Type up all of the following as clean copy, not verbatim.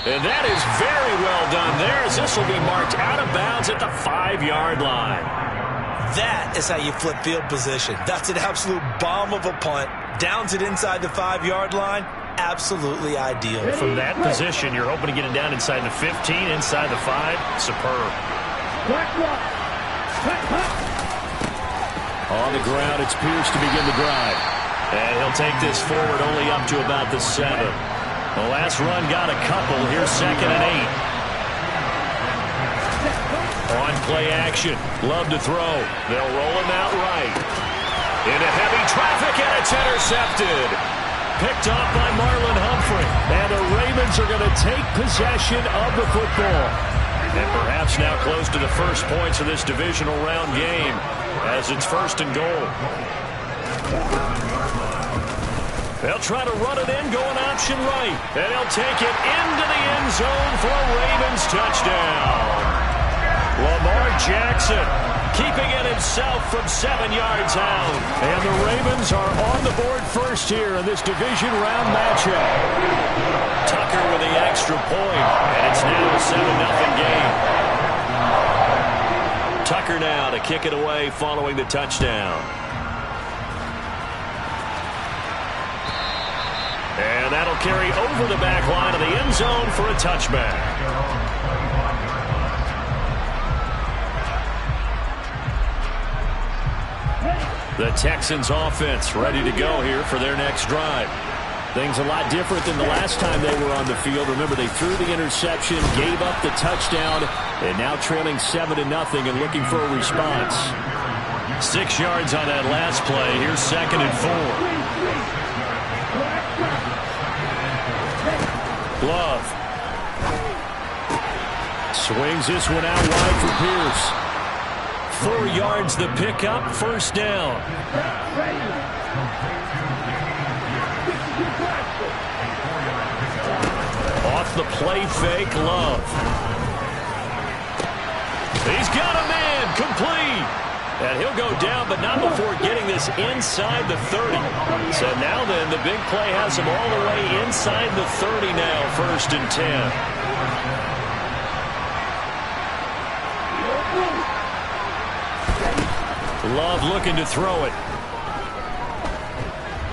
And that is very well done there, as this will be marked out of bounds at the 5-yard line. That is how you flip field position. That's an absolute bomb of a punt. Downs it inside the 5-yard line. Absolutely ideal. From that position, you're hoping to get it down inside the 15, inside the 5. Superb. On the ground, it's Pierce to begin the drive. And he'll take this forward only up to about the 7. The last run got a couple. Here's 2nd and 8. On play action. Love to throw. They'll roll him out right. Into heavy traffic, and it's intercepted. Picked off by Marlon Humphrey. And the Ravens are going to take possession of the football. And perhaps now close to the first points of this divisional round game, as it's 1st and goal. They'll try to run it in, going option right. And he'll take it into the end zone for a Ravens touchdown. Lamar Jackson keeping it himself from 7 yards out. And the Ravens are on the board first here in this division round matchup. Tucker with the extra point, and it's now a 7-0 game. Tucker now to kick it away following the touchdown. And that'll carry over the back line of the end zone for a touchback. The Texans offense ready to go here for their next drive. Things a lot different than the last time they were on the field. Remember, they threw the interception, gave up the touchdown, and now trailing 7-0 and looking for a response. 6 yards on that last play. Here's 2nd and 4. Love. Swings this one out wide for Pierce. 4 yards the pickup, 1st down. Off the play fake, Love. He's got a man, complete. And he'll go down, but not before getting this inside the 30. So now then, the big play has him all the way inside the 30 now, 1st and 10. Love looking to throw it.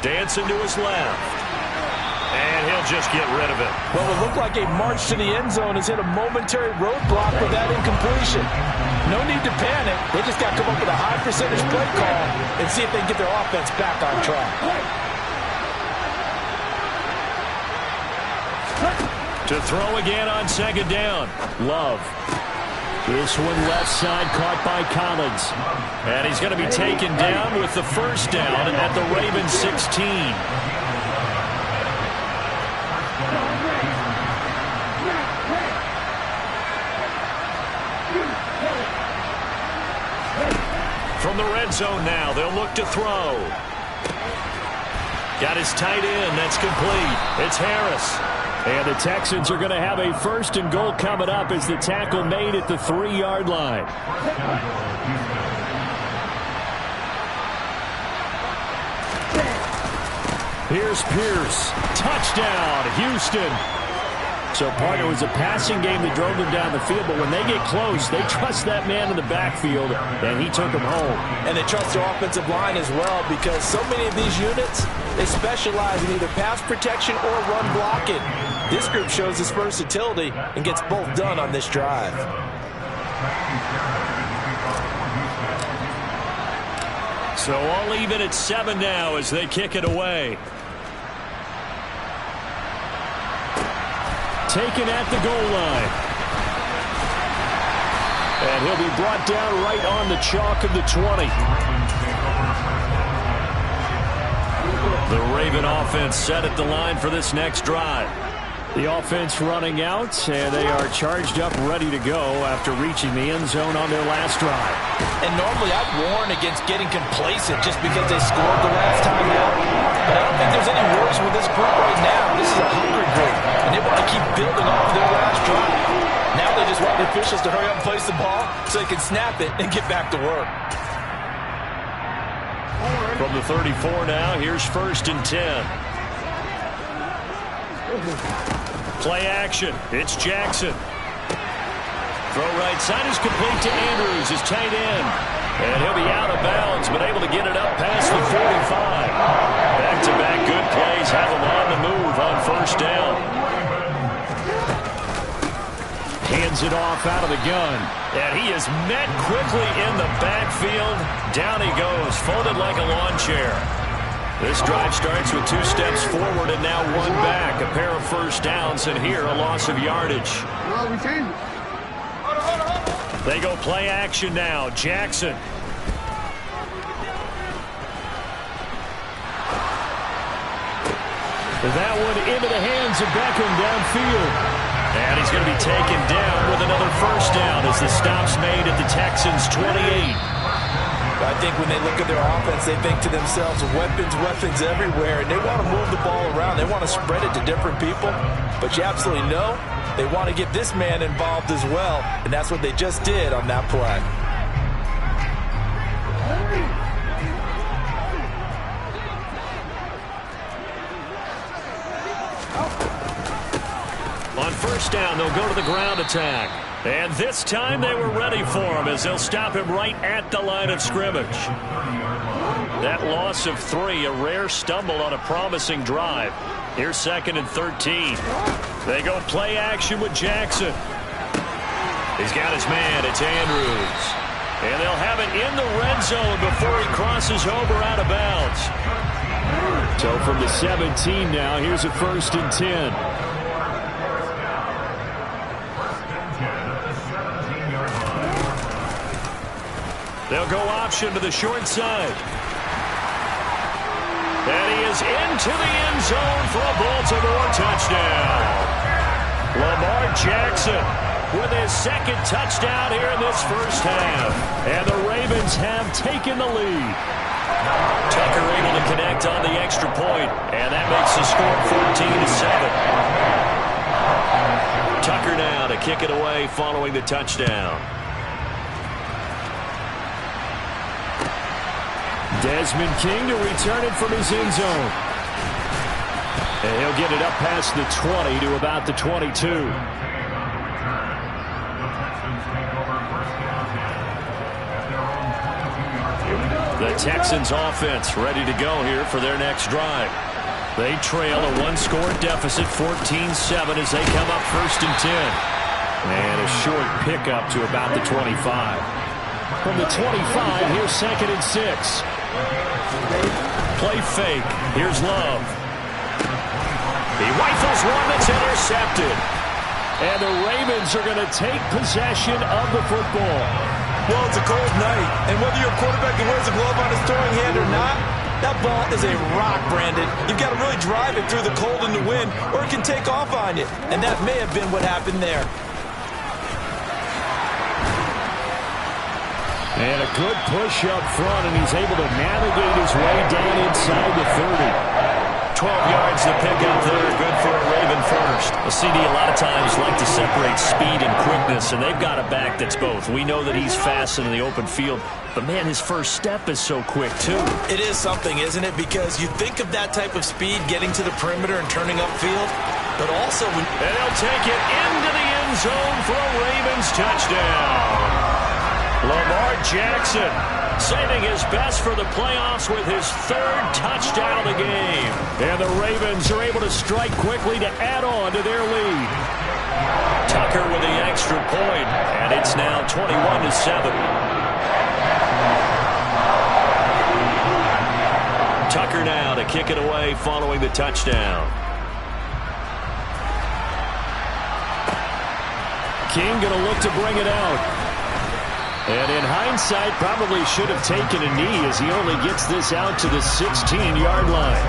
Dancing to his left. And he'll just get rid of it. Well, it looked like a march to the end zone has hit a momentary roadblock with that incompletion. No need to panic. They just got to come up with a high percentage play call and see if they can get their offense back on track. To throw again on 2nd down. Love. This one left side caught by Collins. And he's going to be taken down with the 1st down at the Ravens 16. From the red zone now, they'll look to throw. Got his tight end, that's complete. It's Harris. And the Texans are going to have a 1st and goal coming up as the tackle made at the 3-yard line. Here's Pierce. Touchdown, Houston. So, partner, it was a passing game that drove them down the field, but when they get close, they trust that man in the backfield, and he took them home. And they trust their offensive line as well, because so many of these units, they specialize in either pass protection or run blocking. This group shows its versatility and gets both done on this drive. So all even at 7 now as they kick it away. Taken at the goal line. And he'll be brought down right on the chalk of the 20. The Raven offense set at the line for this next drive. The offense running out, and they are charged up, ready to go after reaching the end zone on their last drive. And normally I'd warn against getting complacent just because they scored the last time out. But I don't think there's any worries with this group right now. This is a hungry group, and they want to keep building off of their last drive. Now they just want the officials to hurry up and place the ball so they can snap it and get back to work. From the 34 now, here's 1st and 10. So Play action. It's Jackson. Throw right side is complete to Andrews, his tight end. And he'll be out of bounds, but able to get it up past the 45. Back-to-back good plays have him on the move on first down. Hands it off out of the gun. And he is met quickly in the backfield. Down he goes, folded like a lawn chair. This drive starts with 2 steps forward and now 1 back. A pair of first downs, and here a loss of yardage. They go play action now. Jackson. That one into the hands of Beckham downfield. And he's going to be taken down with another first down as the stop's made at the Texans' 28. I think when they look at their offense, they think to themselves, weapons everywhere, and they want to move the ball around. They want to spread it to different people, but you absolutely know they want to get this man involved as well, and that's what they just did on that play. On first down, they'll go to the ground attack. And this time they were ready for him as they'll stop him right at the line of scrimmage. That loss of 3, a rare stumble on a promising drive. Here's 2nd and 13. They go play action with Jackson. He's got his man. It's Andrews. And they'll have it in the red zone before he crosses over out of bounds. So from the 17 now, here's a 1st and 10. They'll go option to the short side. And he is into the end zone for a Baltimore touchdown. Lamar Jackson with his 2nd touchdown here in this first half. And the Ravens have taken the lead. Tucker able to connect on the extra point, and that makes the score 14-7. Tucker now to kick it away following the touchdown. Desmond King to return it from his end zone. And he'll get it up past the 20 to about the 22. The Texans offense ready to go here for their next drive. They trail a 1-score deficit, 14-7 as they come up 1st and 10. And a short pickup to about the 25. From the 25, here's 2nd and 6. Play fake. Here's Love. He rifles one that's intercepted. And the Ravens are going to take possession of the football. Well, it's a cold night, and whether you're a quarterback that wears a glove on his throwing hand or not, that ball is a rock, Brandon. You've got to really drive it through the cold and the wind, or it can take off on you. And that may have been what happened there. And a good push up front, and he's able to navigate his way down inside the 30. 12 yards to pick up there. Good for a Raven first. A CD a lot of times like to separate speed and quickness, and they've got a back that's both. We know that he's fast in the open field, but, man, his first step is so quick, too. It is something, isn't it? Because you think of that type of speed getting to the perimeter and turning upfield, but also when... And they'll take it into the end zone for a Ravens touchdown. Lamar Jackson saving his best for the playoffs with his 3rd touchdown of the game. And the Ravens are able to strike quickly to add on to their lead. Tucker with the extra point, and it's now 21-7. Tucker now to kick it away following the touchdown. King going to look to bring it out. And in hindsight, probably should have taken a knee as he only gets this out to the 16-yard line.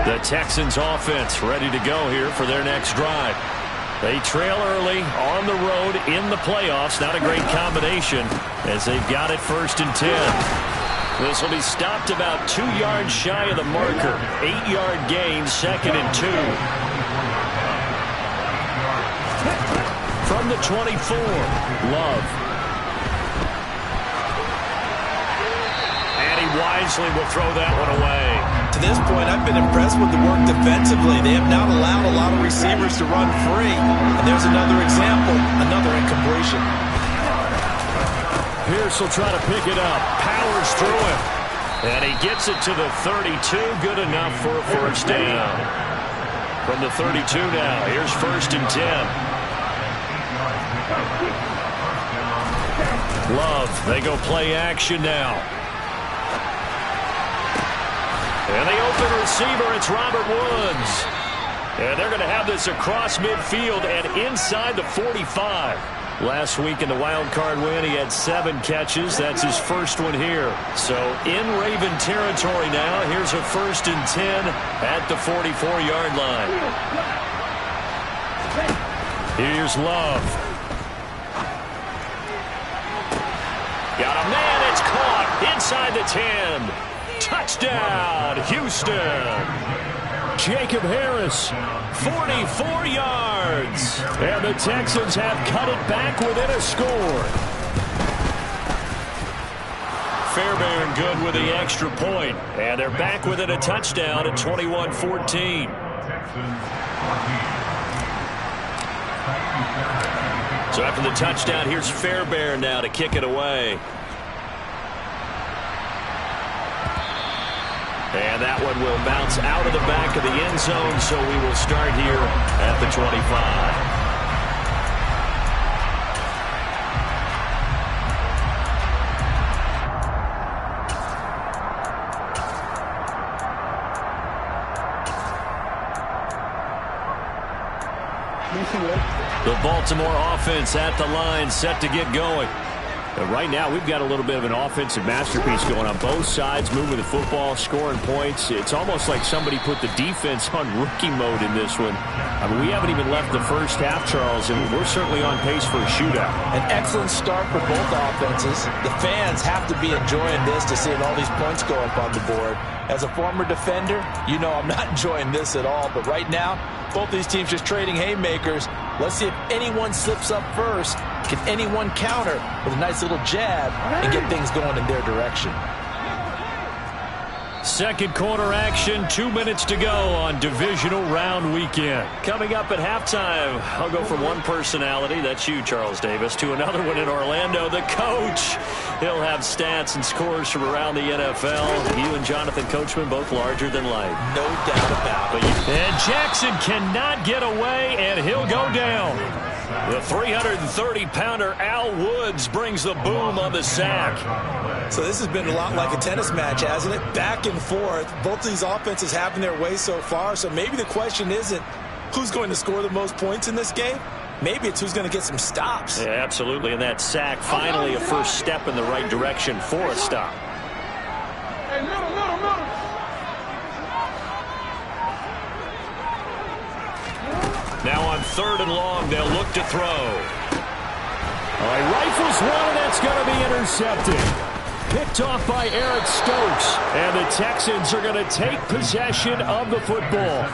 The Texans offense ready to go here for their next drive. They trail early on the road in the playoffs. Not a great combination as they've got it 1st and 10. This will be stopped about 2 yards shy of the marker. 8-yard gain, 2nd and 2. From the 24, Love. And he wisely will throw that one away. To this point, I've been impressed with the work defensively. They have not allowed a lot of receivers to run free. And there's another example, another incompletion. Pierce will try to pick it up. Powers through him. And he gets it to the 32. Good enough for a first down. From the 32 now, here's 1st and 10. Love, they go play action now. And the open receiver, it's Robert Woods. And they're going to have this across midfield and inside the 45. Last week in the wild card win, he had 7 catches. That's his first one here. So in Raven territory now, here's a 1st and 10 at the 44-yard line. Here's Love. Got a man, it's caught inside the 10. Touchdown, Houston. Jacob Harris, 44 yards. And the Texans have cut it back within a score. Fairbairn good with the extra point. And they're back within a touchdown at 21-14. So after the touchdown, here's Fairbairn now to kick it away. And that one will bounce out of the back of the end zone, so we will start here at the 25. The Baltimore offense at the line, set to get going. And right now, we've got a little bit of an offensive masterpiece going on both sides, moving the football, scoring points. It's almost like somebody put the defense on rookie mode in this one. I mean, we haven't even left the first half, Charles, and we're certainly on pace for a shootout. An excellent start for both offenses. The fans have to be enjoying this to seeing all these points go up on the board. As a former defender, you know I'm not enjoying this at all. But right now, both these teams just trading haymakers. Let's see if anyone slips up first. Can anyone counter with a nice little jab and get things going in their direction? Second quarter action, 2 minutes to go on divisional round weekend. Coming up at halftime, I'll go from one personality, that's you, Charles Davis, to another one in Orlando, the coach. He'll have stats and scores from around the NFL. You and Jonathan Coachman both larger than life. No doubt about it. And Jackson cannot get away, and he'll go down. The 330-pounder Al Woods brings the boom on the sack. So this has been a lot like a tennis match, hasn't it? Back and forth. Both these offenses having their way so far. So maybe the question isn't who's going to score the most points in this game. Maybe it's who's going to get some stops. Yeah, absolutely. And that sack, finally a first step in the right direction for a stop. Now on 3rd and long, they'll look to throw. All right, rifles one, and that's going to be intercepted. Picked off by Eric Stokes. And the Texans are going to take possession of the football.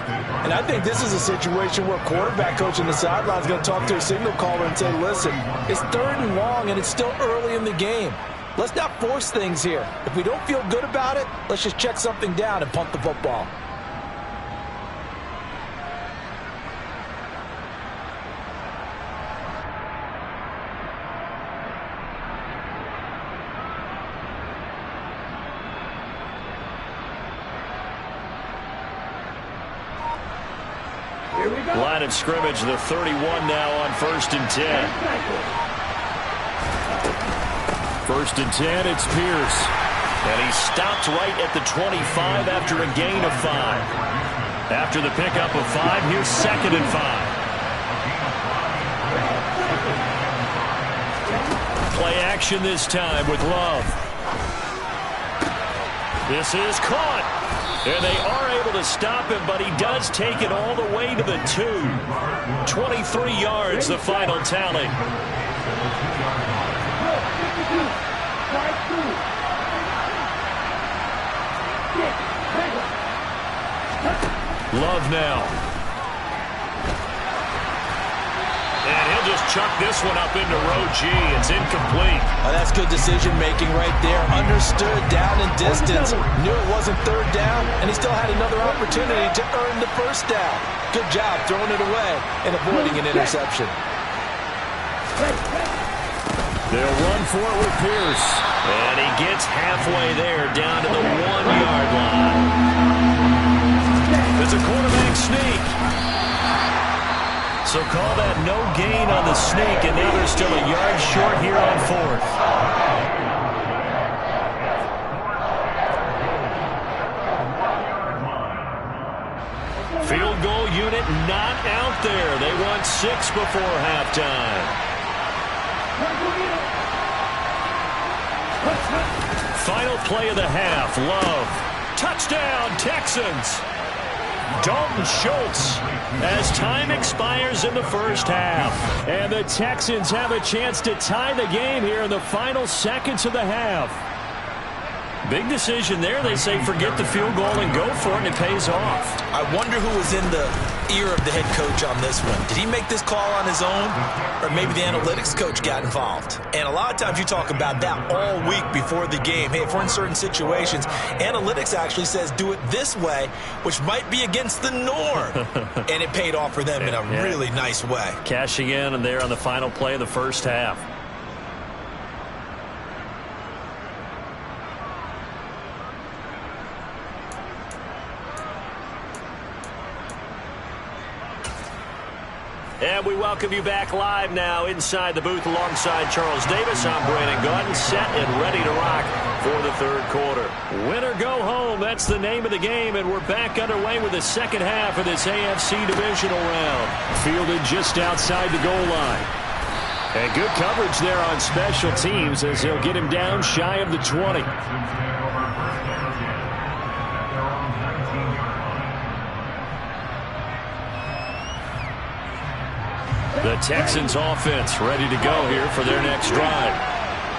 And I think this is a situation where quarterback coach on the sideline is going to talk to a signal caller and say, listen, it's 3rd and long, and it's still early in the game. Let's not force things here. If we don't feel good about it, let's just check something down and punt the football. Line of scrimmage, the 31 now on 1st and 10. 1st and 10, it's Pierce. And he stopped right at the 25 after a gain of 5. After the pickup of 5, here's 2nd and 5. Play action this time with Love. This is caught. And they are able to stop him, but he does take it all the way to the 2. 23 yards, the final tally. Love now. And he'll just chuck this one up into row G. It's incomplete. That's good decision-making right there. Understood down and distance. Knew it wasn't third down, and he still had another opportunity to earn the first down. Good job throwing it away and avoiding an interception. They'll run for it with Pierce. And he gets halfway there down to the 1-yard line. It's a quarterback sneak. So call that no gain on the sneak, and now they're still a yard short here on 4th. Field goal unit not out there. They want 6 before halftime. Final play of the half. Love. Touchdown, Texans. Dalton Schultz as time expires in the first half. And the Texans have a chance to tie the game here in the final seconds of the half. Big decision there. They say forget the field goal and go for it, and it pays off. I wonder who was in the ear of the head coach on this one. Did he make this call on his own? Or maybe the analytics coach got involved? And a lot of times you talk about that all week before the game. Hey, if we're in certain situations, analytics actually says do it this way, which might be against the norm. And it paid off for them in a really nice way. Cashing in and there on the final play of the first half. And we welcome you back live now inside the booth alongside Charles Davis. I'm Brandon Gaudin, set and ready to rock for the third quarter. Win or go home, that's the name of the game, and we're back underway with the second half of this AFC divisional round. Fielded just outside the goal line. And good coverage there on special teams as he'll get him down shy of the 20. The Texans offense ready to go here for their next drive.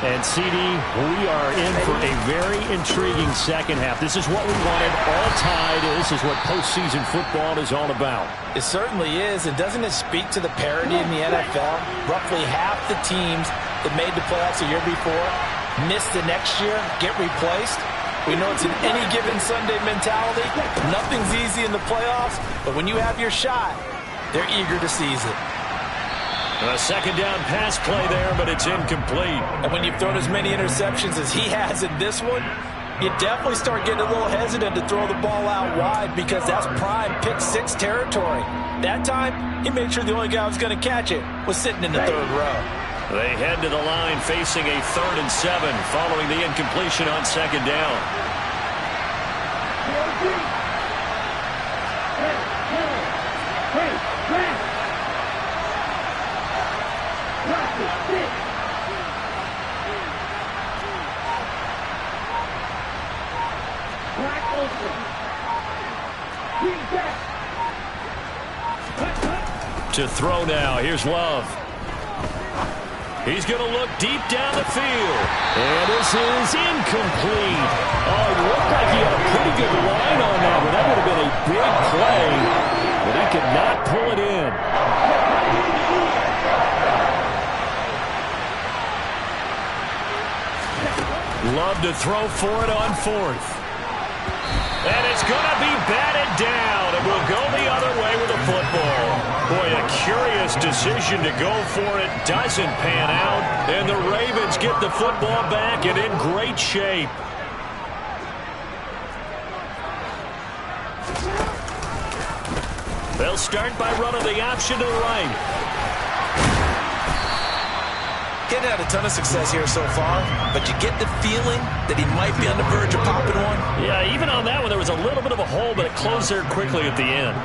And, CD, we are in for a very intriguing second half. This is what we wanted, all tied. This is what postseason football is all about. It certainly is, and doesn't it speak to the parity in the NFL? Roughly half the teams that made the playoffs a year before miss the next year, get replaced. We know it's an any given Sunday mentality. Nothing's easy in the playoffs, but when you have your shot, they're eager to seize it. A second down pass play there, but it's incomplete. And when you've thrown as many interceptions as he has in this one, you definitely start getting a little hesitant to throw the ball out wide because that's prime pick six territory. That time, he made sure the only guy who was going to catch it was sitting in the third row. They head to the line facing a 3rd and 7 following the incompletion on second down. To throw now. Here's Love. He's going to look deep down the field. And this is incomplete. Oh, it looked like he had a pretty good line on that, but that would have been a big play. But he could not pull it in. Love to throw for it on 4th. And it's going to be batted down. And we'll go the other way with the football. Boy, a curious decision to go for it. Doesn't pan out. And the Ravens get the football back and in great shape. They'll start by running the option to the right. Getting had a ton of success here so far, but you get the feeling that he might be on the verge of popping one. Yeah, even on that one, there was a little bit of a hole, but it closed there quickly at the end.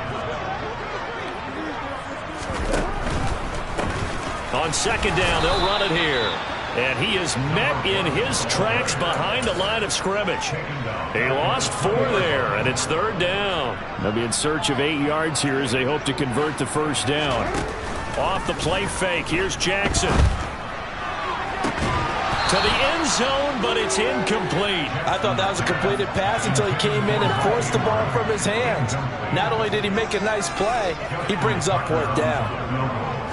On second down, they'll run it here. And he is met in his tracks behind the line of scrimmage. He lost 4 there, and it's 3rd down. They'll be in search of 8 yards here as they hope to convert the first down. Off the play fake, here's Jackson. To the end zone, but it's incomplete. I thought that was a completed pass until he came in and forced the ball from his hands. Not only did he make a nice play, he brings up 4th down.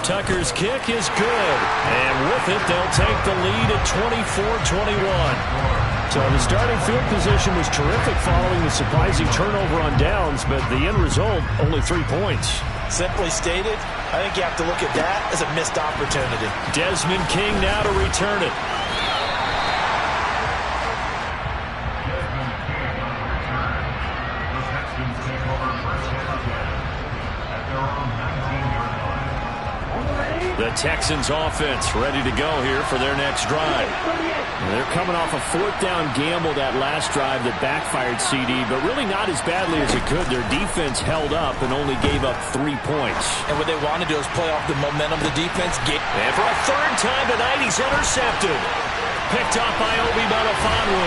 Tucker's kick is good. And with it, they'll take the lead at 24-21. So the starting field position was terrific following the surprising turnover on downs, but the end result, only 3 points. Simply stated, I think you have to look at that as a missed opportunity. Desmond King now to return it. The Texans offense ready to go here for their next drive. They're coming off a 4th down gamble that last drive that backfired, CD, but really not as badly as it could. Their defense held up and only gave up 3 points. And what they want to do is play off the momentum the defense gave. And for a 3rd time tonight, he's intercepted. Picked up by Obi Melifonwu.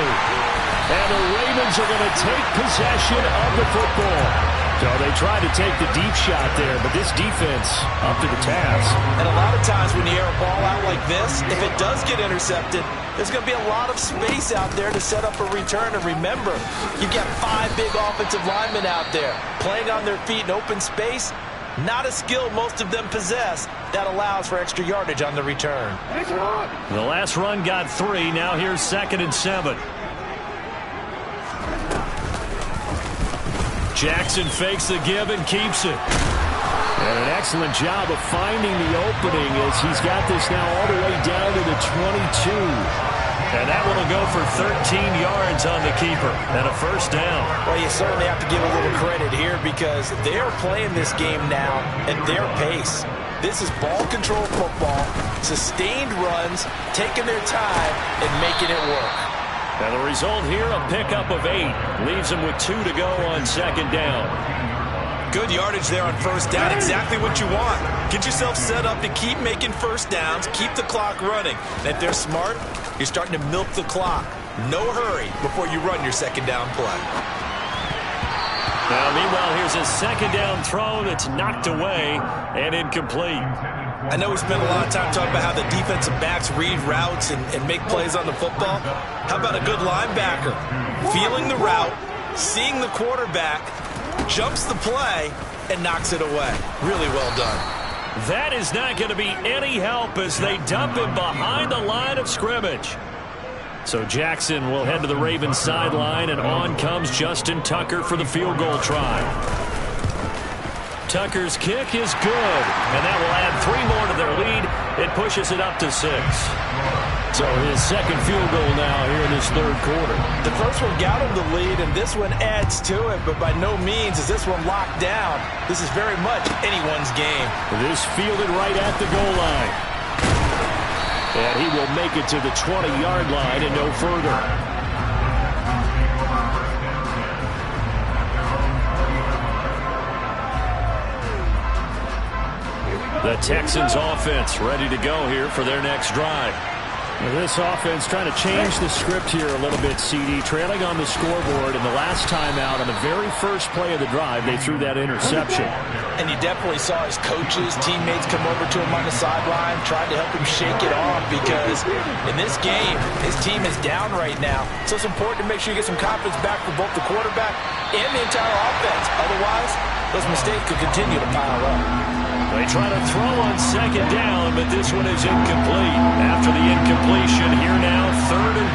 And the Ravens are going to take possession of the football. So they tried to take the deep shot there, but this defense up to the task. And a lot of times when you air a ball out like this, if it does get intercepted, there's going to be a lot of space out there to set up a return. And remember, you've got 5 big offensive linemen out there playing on their feet in open space. Not a skill most of them possess that allows for extra yardage on the return. The last run got 3. Now here's 2nd and 7. Jackson fakes the give and keeps it. And an excellent job of finding the opening as he's got this now all the way down to the 22. And that one will go for 13 yards on the keeper and a 1st down. Well, you certainly have to give a little credit here because they're playing this game now at their pace. This is ball control football, sustained runs, taking their time and making it work. And the result here, a pickup of 8. Leaves them with 2 to go on 2nd down. Good yardage there on 1st down. Exactly what you want. Get yourself set up to keep making 1st downs, keep the clock running. And if they're smart, you're starting to milk the clock. No hurry before you run your 2nd down play. Now, meanwhile, here's a 2nd down throw that's knocked away and incomplete. I know we spent a lot of time talking about how the defensive backs read routes and make plays on the football. How about a good linebacker? Feeling the route, seeing the quarterback, jumps the play, and knocks it away. Really well done. That is not going to be any help as they dump him behind the line of scrimmage. So Jackson will head to the Ravens sideline, and on comes Justin Tucker for the field goal try. Tucker's kick is good, and that will add 3 more to their lead. It pushes it up to 6. So his 2nd field goal now here in this 3rd quarter. The first one got him the lead, and this one adds to it, but by no means is this one locked down. This is very much anyone's game. This fielded right at the goal line. And he will make it to the 20-yard line and no further. The Texans offense ready to go here for their next drive. This offense trying to change the script here a little bit, CD. Trailing on the scoreboard, and the last time out on the very first play of the drive, they threw that interception. And you definitely saw his coaches, teammates come over to him on the sideline, tried to help him shake it off because in this game, his team is down right now. So it's important to make sure you get some confidence back for both the quarterback and the entire offense. Otherwise, those mistakes could continue to pile up. They try to throw on 2nd down, but this one is incomplete. After the incompletion, here now, 3rd and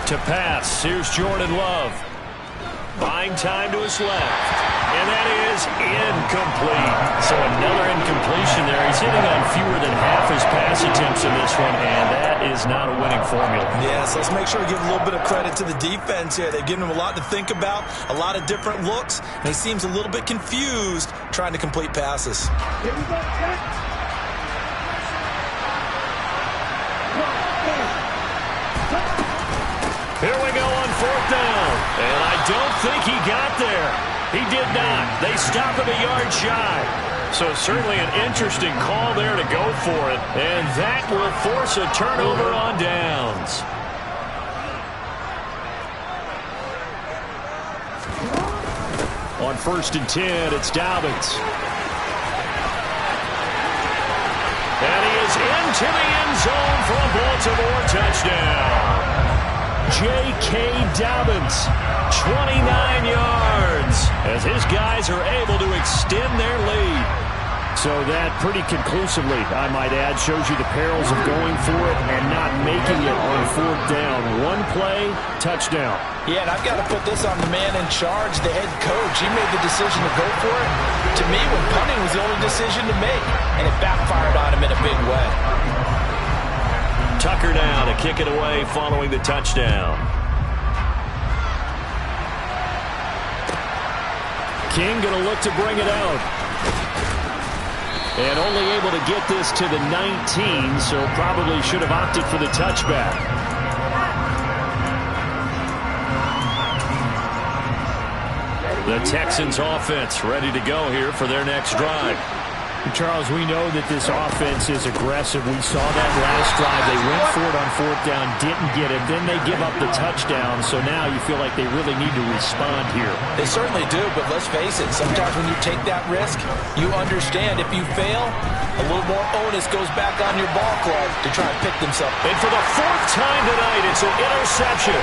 2. To pass, here's Jordan Love. Buying time to his left. And that is incomplete. So another incompletion there. He's hitting on fewer than half his pass attempts in this one, and that is not a winning formula. Yes, let's make sure we give a little bit of credit to the defense here. They've given him a lot to think about, a lot of different looks, and he seems a little bit confused trying to complete passes. Here we go on 4th down. And I don't think he got there. He did not. They stop him a yard shy. So certainly an interesting call there to go for it. And that will force a turnover on downs. On 1st and 10, it's Dobbins. And he is into the end zone for a Baltimore touchdown. J.K. Dobbins, 29 yards, as his guys are able to extend their lead. So that pretty conclusively, I might add, shows you the perils of going for it and not making it on fourth down. One play, touchdown. Yeah, and I've got to put this on the man in charge, the head coach. He made the decision to go for it. To me, when punting was the only decision to make, and it backfired on him in a big way. Tucker now to kick it away following the touchdown. King going to look to bring it out. And only able to get this to the 19, so probably should have opted for the touchback. The Texans offense ready to go here for their next drive. Charles, we know that this offense is aggressive. We saw that last drive. They went for it on fourth down, didn't get it. Then they give up the touchdown. So now you feel like they really need to respond here. They certainly do, but let's face it. Sometimes when you take that risk, you understand if you fail, a little more onus goes back on your ball club to try and pick themselves. And for the fourth time tonight, it's an interception.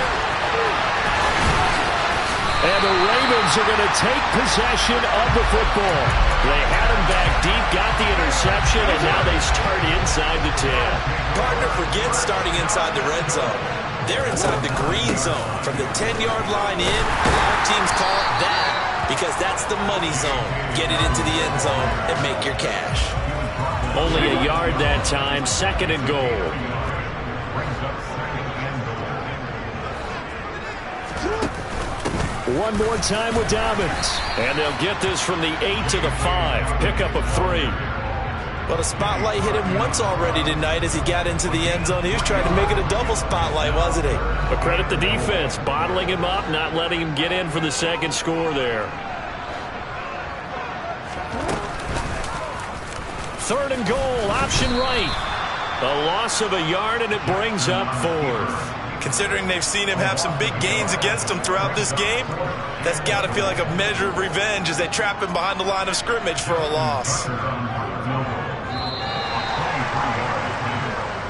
And the Ravens are going to take possession of the football. They had him back deep, got the interception, and now they start inside the 10. Partner, forget starting inside the red zone. They're inside the green zone. From the 10-yard line in, a lot of teams call it that because that's the money zone. Get it into the end zone and make your cash. Only a yard that time, second and goal. One more time with Dobbins. And they'll get this from the 8 to the 5. Pickup of 3. Well, the spotlight hit him once already tonight as he got into the end zone. He was trying to make it a double spotlight, wasn't he? But credit the defense, bottling him up, not letting him get in for the second score there. Third and goal, option right. A loss of a yard, and it brings up fourth. Considering they've seen him have some big gains against them throughout this game, that's got to feel like a measure of revenge as they trap him behind the line of scrimmage for a loss.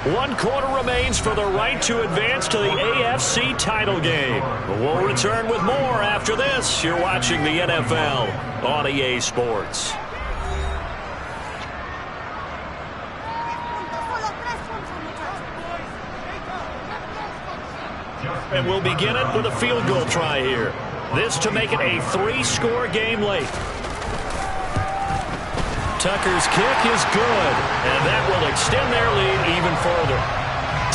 1 quarter remains for the right to advance to the AFC title game. We'll return with more after this. You're watching the NFL on EA Sports. And we'll begin it with a field goal try here. This to make it a 3-score game late. Tucker's kick is good, and that will extend their lead even further.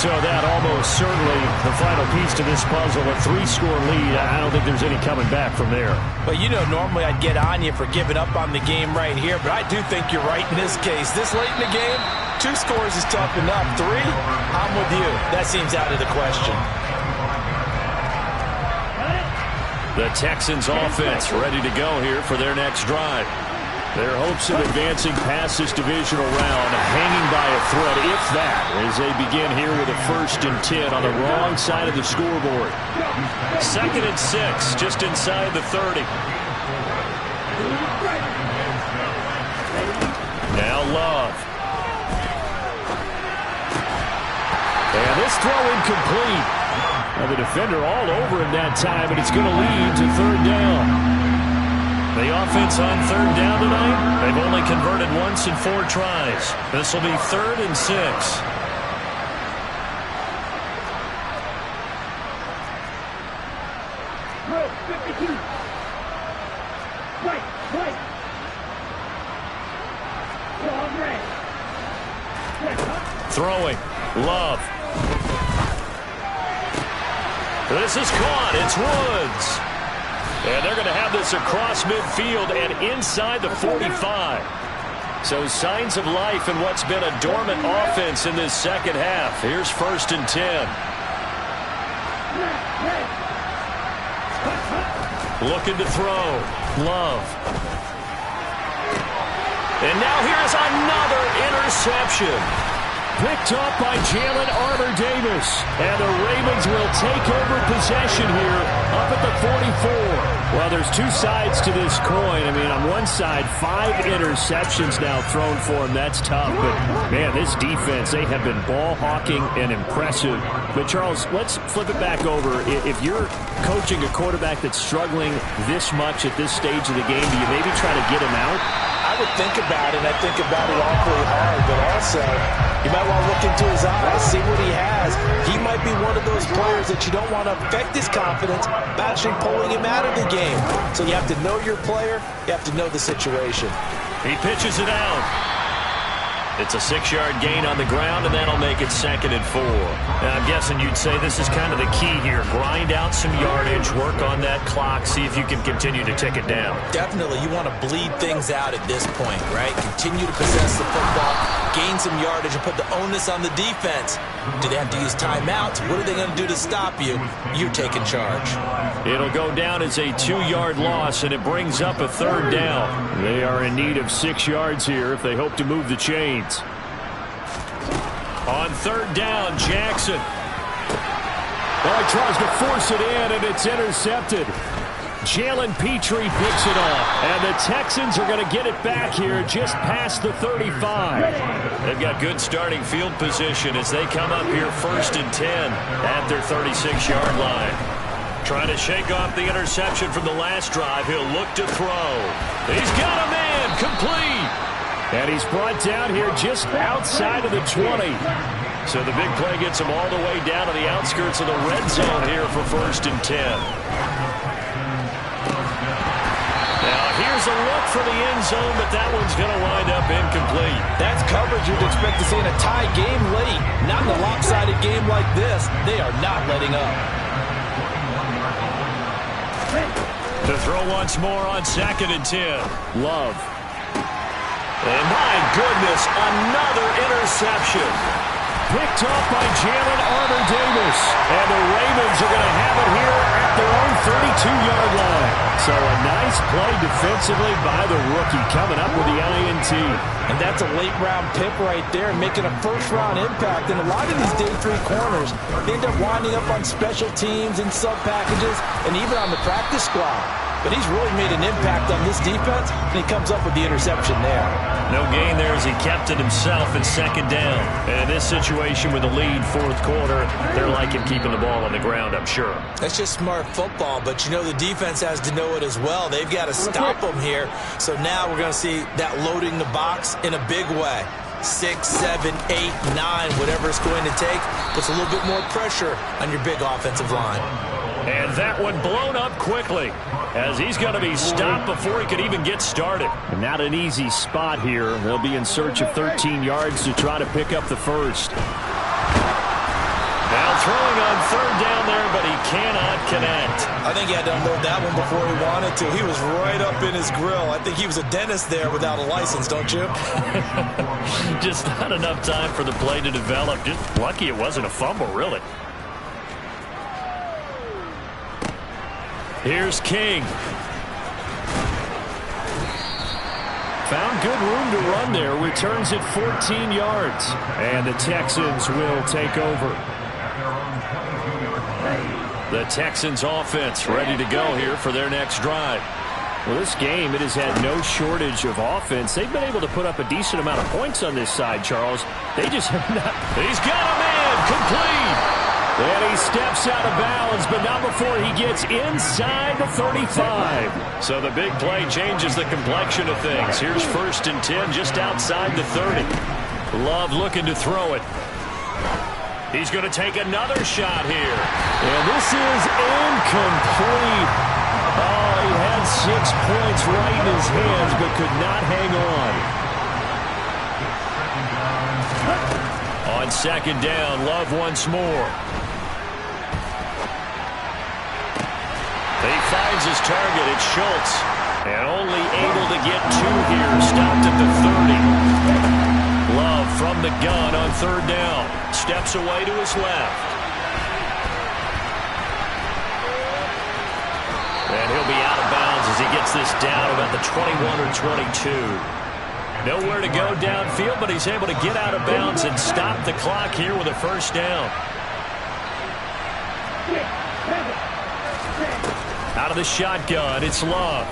So that almost certainly the final piece to this puzzle, a 3-score lead. I don't think there's any coming back from there. Well, you know, normally I'd get on you for giving up on the game right here, but I do think you're right in this case. This late in the game, 2 scores is tough enough. 3, I'm with you. That seems out of the question. The Texans offense ready to go here for their next drive. Their hopes of advancing past this divisional round hanging by a thread, if that, as they begin here with a 1st and 10 on the wrong side of the scoreboard. 2nd and 6, just inside the 30. Now Love. And this throw incomplete. Now the defender all over him that time, and it's going to lead to 3rd down. The offense on 3rd down tonight, they've only converted once in 4 tries. This will be 3rd and 6. Throwing, Love. This is caught. It's Woods. And they're going to have this across midfield and inside the 45. So signs of life in what's been a dormant offense in this second half. Here's 1st and 10. Looking to throw. Love. And now here's another interception. Picked up by Jalen Armour-Davis. And the Ravens will take over possession here up at the 44. Well, there's 2 sides to this coin. I mean, on one downside, 5 interceptions now thrown for him. That's tough. But, man, this defense, they have been ball hawking and impressive. But, Charles, let's flip it back over. If you're coaching a quarterback that's struggling this much at this stage of the game, do you maybe try to get him out? I would think about it, and I think about it awfully hard, but also you might want to look into his eyes, see what he has. He might be one of those players that you don't want to affect his confidence by actually pulling him out of the game. So you have to know your player, you have to know the situation. He pitches it out. It's a 6-yard gain on the ground, and that'll make it 2nd and 4. Now, I'm guessing you'd say this is kind of the key here. Grind out some yardage, work on that clock, see if you can continue to tick it down. Definitely, you want to bleed things out at this point, right? Continue to possess the football, gain some yardage, and put the onus on the defense. Do they have to use timeouts? What are they going to do to stop you? You're taking charge. It'll go down as a 2-yard loss, and it brings up a 3rd down. They are in need of 6 yards here if they hope to move the chains. On 3rd down, Jackson. Well, he tries to force it in, and it's intercepted. Jalen Petrie picks it off, and the Texans are going to get it back here just past the 35. They've got good starting field position as they come up here 1st and 10 at their 36-yard line. Trying to shake off the interception from the last drive. He'll look to throw. He's got a man, complete. And he's brought down here just outside of the 20. So the big play gets him all the way down to the outskirts of the red zone here for 1st and 10. Now here's a look for the end zone, but that one's going to wind up incomplete. That's coverage you'd expect to see in a tie game late. Not in a lopsided game like this. They are not letting up. To throw once more on 2nd and 10. Love. And my goodness, another interception. Picked off by Jalen Armour-Davis. And the Ravens are going to have it here at their own 32-yard line. So a nice play defensively by the rookie coming up with the INT. And that's a late-round pick right there, making a first-round impact. And a lot of these day 3 corners, they end up winding up on special teams and sub-packages and even on the practice squad. But he's really made an impact on this defense, and he comes up with the interception there. No gain there as he kept it himself in 2nd down. And in this situation with the lead 4th quarter, they're liking keeping the ball on the ground, I'm sure. That's just smart football, but you know the defense has to know it as well. They've got to stop them here. So now we're going to see that loading the box in a big way. 6, 7, 8, 9, whatever it's going to take, puts a little bit more pressure on your big offensive line. And that one blown up quickly as he's going to be stopped before he could even get started. And not an easy spot here. They'll be in search of 13 yards to try to pick up the first. Now throwing on 3rd down there, but he cannot connect. I think he had to unload that one before he wanted to. He was right up in his grill. I think he was a dentist there without a license, don't you? Just not enough time for the play to develop. Just lucky it wasn't a fumble, really. Here's King. Found good room to run there. Returns it 14 yards. And the Texans will take over. The Texans offense ready to go here for their next drive. Well, this game, it has had no shortage of offense. They've been able to put up a decent amount of points on this side, Charles. They just have not. He's got a man, complete. And he steps out of bounds, but not before he gets inside the 35. So the big play changes the complexion of things. Here's 1st and 10 just outside the 30. Love looking to throw it. He's going to take another shot here. And this is incomplete. Oh, he had 6 points right in his hands, but could not hang on. On 2nd down, Love once more. He finds his target. It's Schultz. And only able to get 2 here. Stopped at the 30. Love from the gun on 3rd down. Steps away to his left. And he'll be out of bounds as he gets this down about the 21 or 22. Nowhere to go downfield, but he's able to get out of bounds and stop the clock here with a 1st down. Out of the shotgun, it's Love.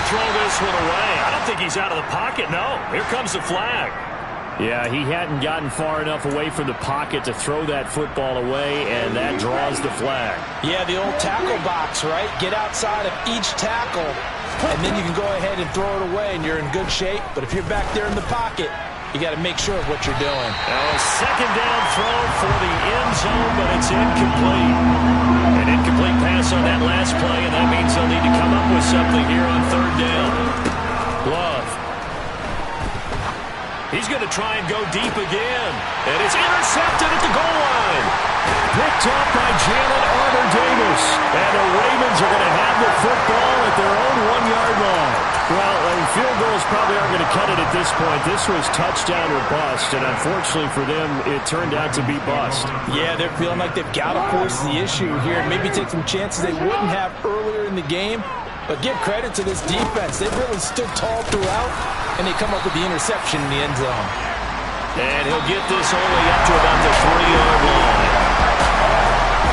throw this one away. I don't think he's out of the pocket, no. Here comes the flag. Yeah, he hadn't gotten far enough away from the pocket to throw that football away, and that draws the flag. Yeah, the old tackle box, right? Get outside of each tackle, and then you can go ahead and throw it away, and you're in good shape. But if you're back there in the pocket, you got to make sure of what you're doing. Now a second down throw for the end zone, but it's incomplete. An incomplete pass on that last play, and that means they'll need to come up with something here on third down. Love. He's going to try and go deep again. And it's intercepted at the goal line. Picked up by Jalen Armour-Davis. And the Ravens are going to have the football at their own 1-yard line. Well, field goals probably aren't going to cut it at this point. This was touchdown or bust, and unfortunately for them, it turned out to be bust. Yeah, they're feeling like they've got to force the issue here and maybe take some chances they wouldn't have earlier in the game. But give credit to this defense. They've really stood tall throughout, and they come up with the interception in the end zone. And he'll get this only up to about the 3-yard line.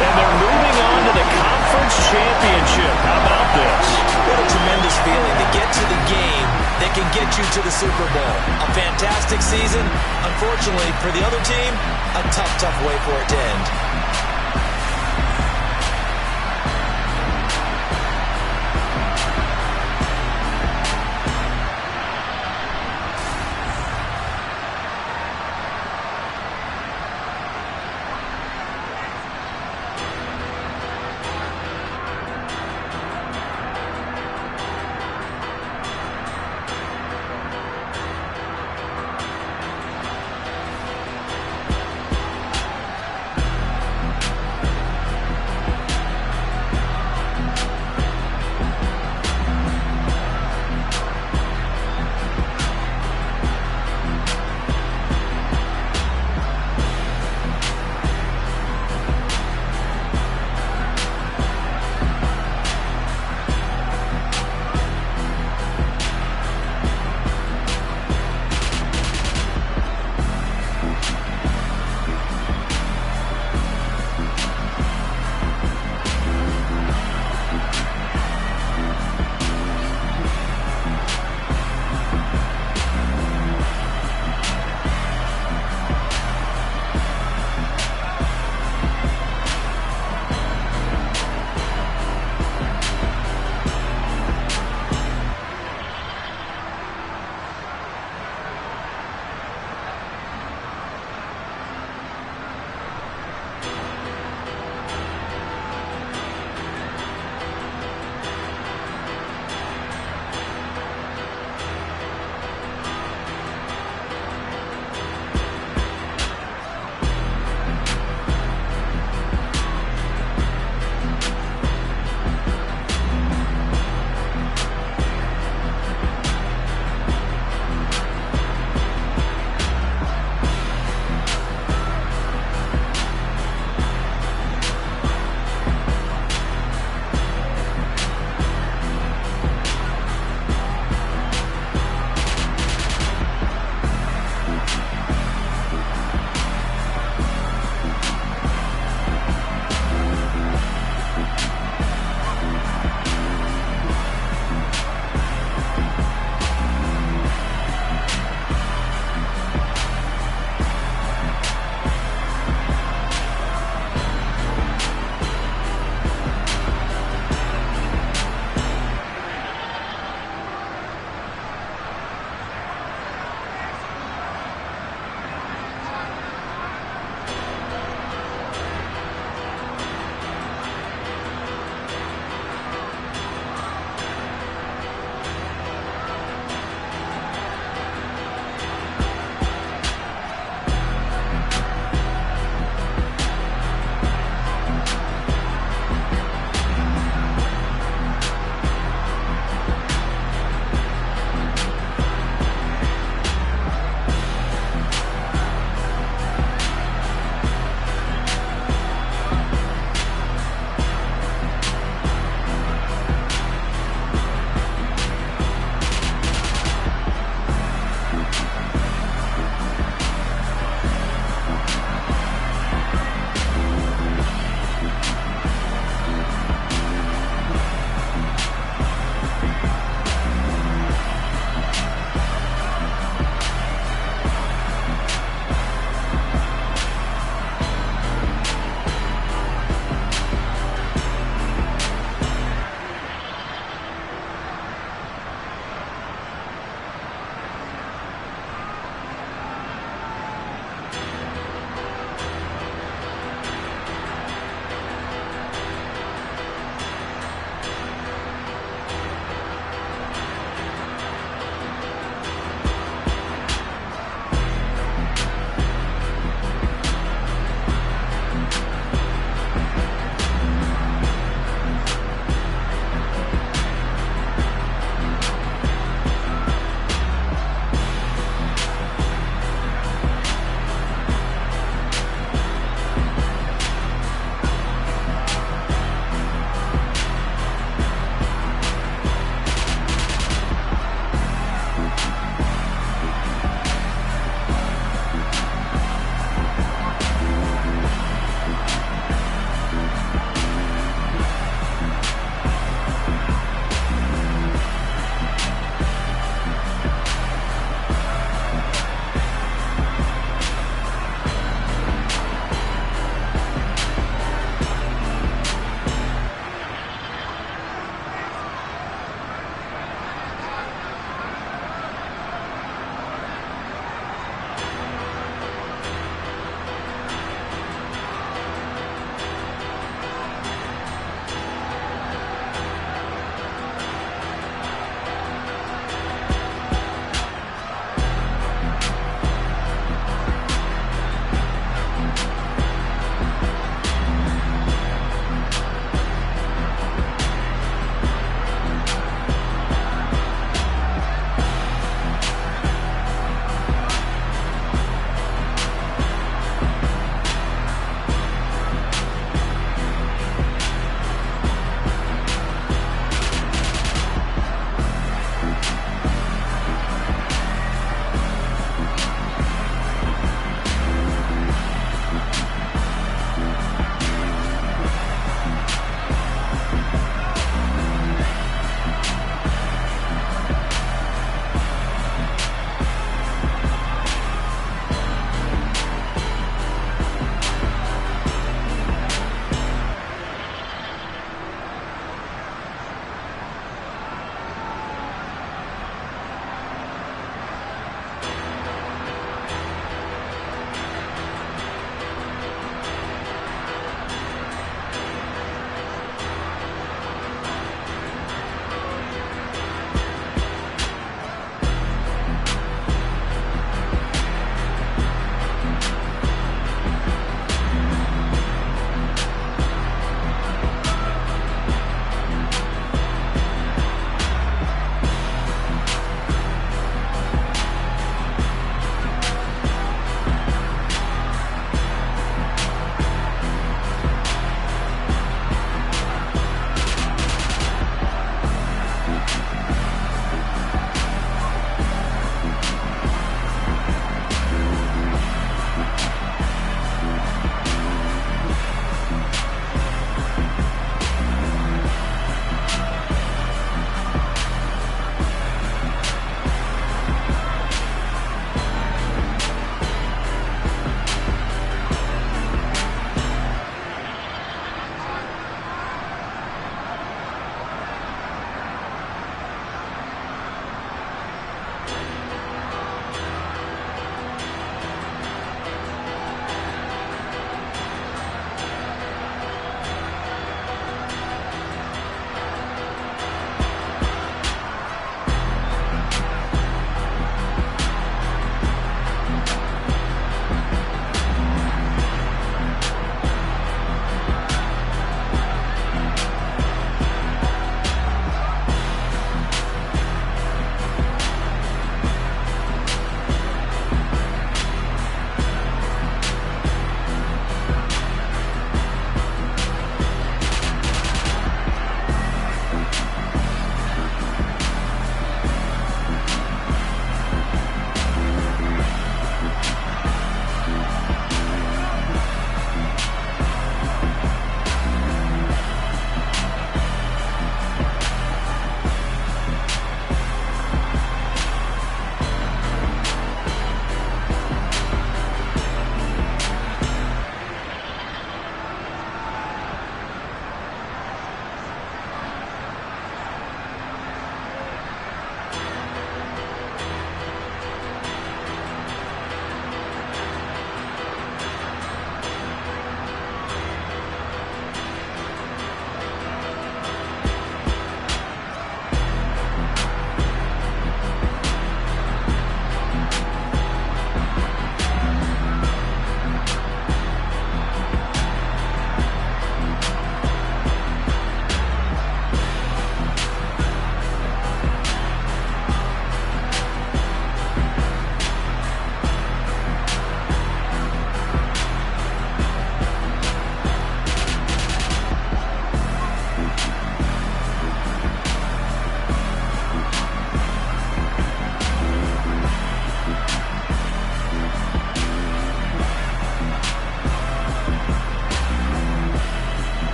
And they're moving on to the conference championship. How about this? What a tremendous feeling to get to the game that can get you to the Super Bowl. A fantastic season. Unfortunately, for the other team, a tough way for it to end.